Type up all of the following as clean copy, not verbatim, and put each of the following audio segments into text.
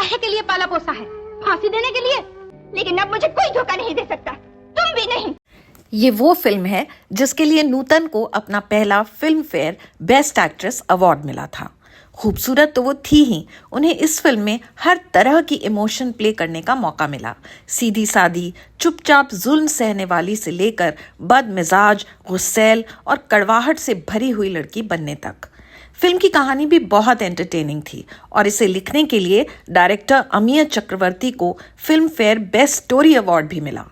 काहे के लिए पाला पोसा है? फांसी देने के लिए? लेकिन अब मुझे कोई धोखा नहीं दे सकता, तुम भी नहीं। ये वो फिल्म है जिसके लिए नूतन को अपना पहला film fair best actress award मिला था। खूबसूरत तो वो थी ही, उन्हें इस फिल्म में हर तरह की इमोशन प्ले करने का मौका मिला। सीधी सादी, चुपचाप जुल्म सहने वाली से लेकर बदमिजाज, गुस्सैल और कड़वाहट से भरी हुई लड़की बनने तक। फिल्म की कहानी भी बहुत एंटरटेनिंग थी और इसे लिखने के लिए डायरेक्टर अमिय चक्रवर्ती को film fair best story award भी मिला।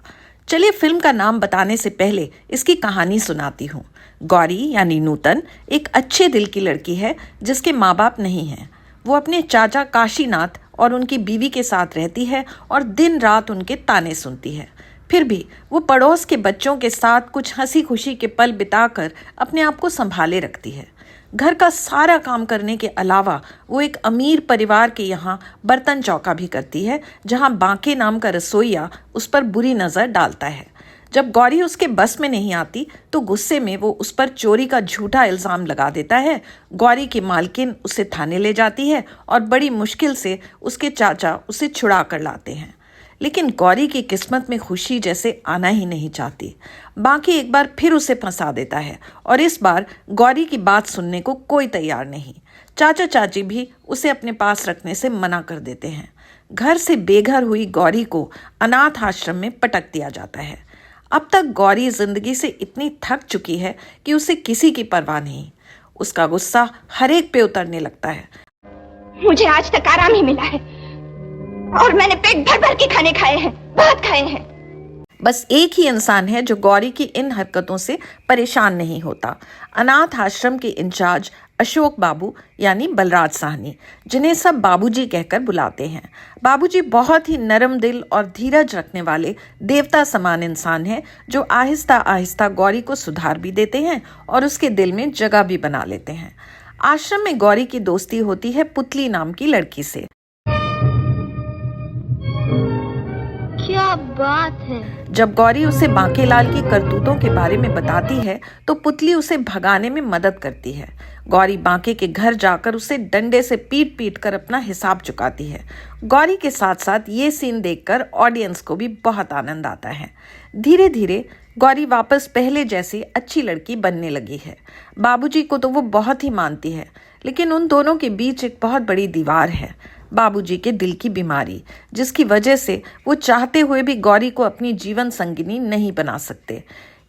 चलिए फिल्म का नाम बताने से पहले इसकी कहानी सुनाती हूँ। गौरी यानी नूतन एक अच्छे दिल की लड़की है जिसके माँ बाप नहीं हैं। वो अपने चाचा काशीनाथ और उनकी बीवी के साथ रहती है और दिन रात उनके ताने सुनती है। फिर भी वो पड़ोस के बच्चों के साथ कुछ हंसी खुशी के पल बिताकर अपने आप को संभाले रखती है। घर का सारा काम करने के अलावा वो एक अमीर परिवार के यहाँ बर्तन चौका भी करती है, जहाँ बांके नाम का रसोइया उस पर बुरी नज़र डालता है। जब गौरी उसके बस में नहीं आती तो गुस्से में वो उस पर चोरी का झूठा इल्ज़ाम लगा देता है। गौरी की मालकिन उसे थाने ले जाती है और बड़ी मुश्किल से उसके चाचा उसे छुड़ा कर लाते हैं। लेकिन गौरी की किस्मत में खुशी जैसे आना ही नहीं चाहती। बाकी एक बार फिर उसे फंसा देता है और इस बार गौरी की बात सुनने को कोई तैयार नहीं। चाचा चाची भी उसे अपने पास रखने से मना कर देते हैं। घर से बेघर हुई गौरी को अनाथ आश्रम में पटक दिया जाता है। अब तक गौरी जिंदगी से इतनी थक चुकी है कि उसे किसी की परवाह नहीं। उसका गुस्सा हर एक पे उतरने लगता है। मुझे आज तक आराम ही मिला है और मैंने पेट भर भर के खाने खाए हैं, बहुत खाए हैं। बस एक ही इंसान है जो गौरी की इन हरकतों से परेशान नहीं होता। अनाथ आश्रम के इंचार्ज अशोक बाबू यानी बलराज साहनी, जिन्हें सब बाबूजी कहकर बुलाते हैं। बाबूजी बहुत ही नरम दिल और धीरज रखने वाले देवता समान इंसान हैं, जो आहिस्ता आहिस्ता गौरी को सुधार भी देते हैं और उसके दिल में जगह भी बना लेते हैं। आश्रम में गौरी की दोस्ती होती है पुतली नाम की लड़की से। क्या बात है। जब गौरी उसे बांकेलाल की करतूतों के बारे में बताती है तो पुतली उसे भगाने में मदद करती है। गौरी बांके के घर जाकर उसे डंडे से पीट पीट कर अपना हिसाब चुकाती है। गौरी के साथ साथ ये सीन देखकर ऑडियंस को भी बहुत आनंद आता है। धीरे धीरे गौरी वापस पहले जैसी अच्छी लड़की बनने लगी है। बाबूजी को तो वो बहुत ही मानती है, लेकिन उन दोनों के बीच एक बहुत बड़ी दीवार है, बाबूजी के दिल की बीमारी, जिसकी वजह से वो चाहते हुए भी गौरी को अपनी जीवन संगिनी नहीं बना सकते।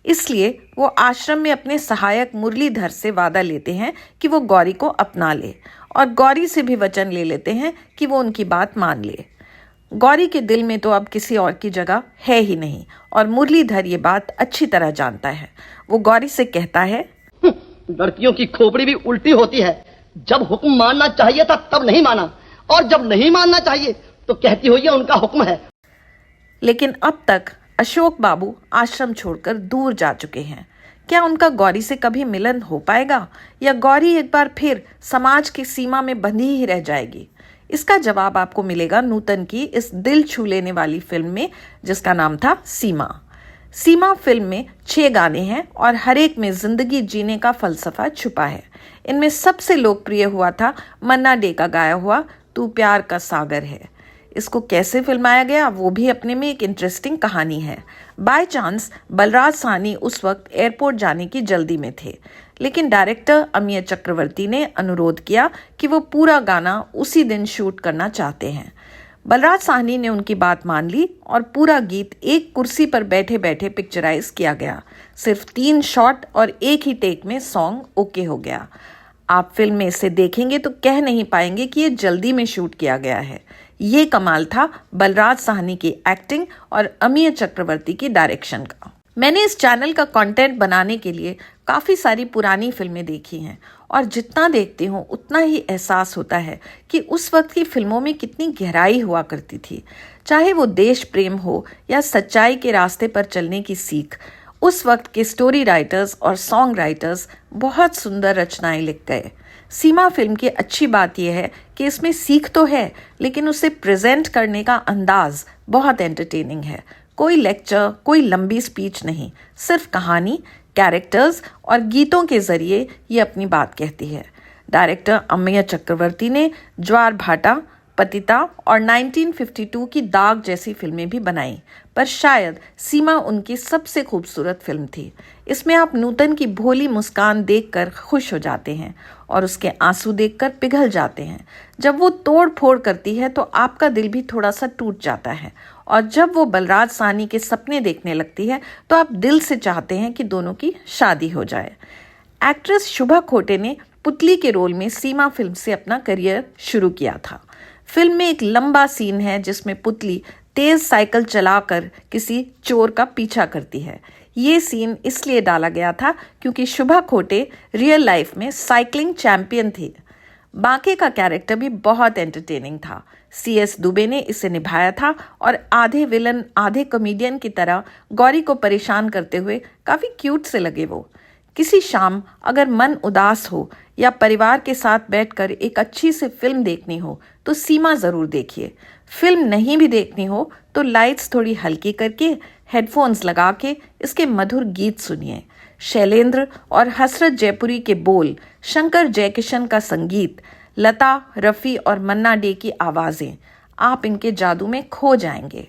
इसलिए वो आश्रम में अपने सहायक मुरलीधर से वादा लेते हैं कि वो गौरी को अपना ले और गौरी से भी वचन ले लेते हैं कि वो उनकी बात मान ले। गौरी के दिल में तो अब किसी और की जगह है ही नहीं और मुरलीधर ये बात अच्छी तरह जानता है। वो गौरी से कहता है, लड़कियों की खोपड़ी भी उल्टी होती है। जब हुक्म मानना चाहिए था तब नहीं माना, और जब नहीं मानना चाहिए तो कहती हो ये उनका हुक्म है। लेकिन अब तक अशोक बाबू आश्रम छोड़कर दूर जा चुके हैं। क्या उनका गौरी से कभी मिलन हो पाएगा या गौरी एक बार फिर समाज की सीमा में बंधी ही रह जाएगी? इसका जवाब आपको मिलेगा नूतन की इस दिल छू लेने वाली फिल्म में, जिसका नाम था सीमा। सीमा फिल्म में 6 गाने हैं और हर एक में जिंदगी जीने का फलसफा छुपा है। इनमें सबसे लोकप्रिय हुआ था मन्ना डे का गाया हुआ तू प्यार का सागर है। इसको कैसे फिल्माया गया वो भी अपने में एक इंटरेस्टिंग कहानी है। बाय चांस बलराज साहनी उस वक्त एयरपोर्ट जाने की जल्दी में थे, लेकिन डायरेक्टर अमिय चक्रवर्ती ने अनुरोध किया कि वो पूरा गाना उसी दिन शूट करना चाहते हैं। बलराज साहनी ने उनकी बात मान ली और पूरा गीत एक कुर्सी पर बैठे बैठे पिक्चराइज किया गया। सिर्फ 3 शॉट और एक ही टेक में सॉन्ग ओके हो गया। आप फिल्म में इसे देखेंगे तो कह नहीं पाएंगे कि ये जल्दी में शूट किया गया है। ये कमाल था बलराज साहनी की एक्टिंग और अमिय चक्रवर्ती की डायरेक्शन का। मैंने इस चैनल का कंटेंट बनाने के लिए काफ़ी सारी पुरानी फिल्में देखी हैं और जितना देखती हूँ उतना ही एहसास होता है कि उस वक्त की फिल्मों में कितनी गहराई हुआ करती थी। चाहे वो देश प्रेम हो या सच्चाई के रास्ते पर चलने की सीख, उस वक्त के स्टोरी राइटर्स और सॉन्ग राइटर्स बहुत सुंदर रचनाएं लिख गए। सीमा फिल्म की अच्छी बात यह है कि इसमें सीख तो है, लेकिन उसे प्रेजेंट करने का अंदाज बहुत एंटरटेनिंग है। कोई लेक्चर, कोई लंबी स्पीच नहीं, सिर्फ कहानी, कैरेक्टर्स और गीतों के जरिए ये अपनी बात कहती है। डायरेक्टर अमिय चक्रवर्ती ने ज्वार भाटा, पतिता और 1952 की दाग जैसी फिल्में भी बनाई, पर शायद सीमा उनकी सबसे खूबसूरत फिल्म थी। इसमें आप नूतन की भोली मुस्कान देखकर खुश हो जाते हैं और उसके आंसू देखकर पिघल जाते हैं। जब वो तोड़ फोड़ करती है तो आपका दिल भी थोड़ा सा टूट जाता है, और जब वो बलराज साहनी के सपने देखने लगती है तो आप दिल से चाहते हैं कि दोनों की शादी हो जाए। एक्ट्रेस शुभा खोटे ने पुतली के रोल में सीमा फिल्म से अपना करियर शुरू किया था। फिल्म में एक लंबा सीन है जिसमें पुतली तेज साइकिल चलाकर किसी चोर का पीछा करती है। ये सीन इसलिए डाला गया था क्योंकि शुभा खोटे रियल लाइफ में साइकिलिंग चैंपियन थी। बांके का कैरेक्टर भी बहुत एंटरटेनिंग था। CS दुबे ने इसे निभाया था और आधे विलन आधे कॉमेडियन की तरह गौरी को परेशान करते हुए काफी क्यूट से लगे वो। किसी शाम अगर मन उदास हो या परिवार के साथ बैठकर एक अच्छी सी फिल्म देखनी हो तो सीमा ज़रूर देखिए। फिल्म नहीं भी देखनी हो तो लाइट्स थोड़ी हल्की करके हेडफोन्स लगा के इसके मधुर गीत सुनिए। शैलेंद्र और हसरत जयपुरी के बोल, शंकर जयकिशन का संगीत, लता, रफ़ी और मन्ना डे की आवाज़ें, आप इनके जादू में खो जाएंगे।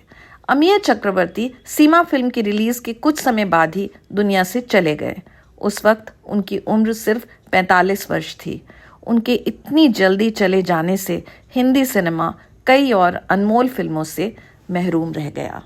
अमिय चक्रवर्ती सीमा फिल्म की रिलीज़ के कुछ समय बाद ही दुनिया से चले गए। उस वक्त उनकी उम्र सिर्फ 45 वर्ष थी। उनके इतनी जल्दी चले जाने से हिंदी सिनेमा कई और अनमोल फिल्मों से महरूम रह गया।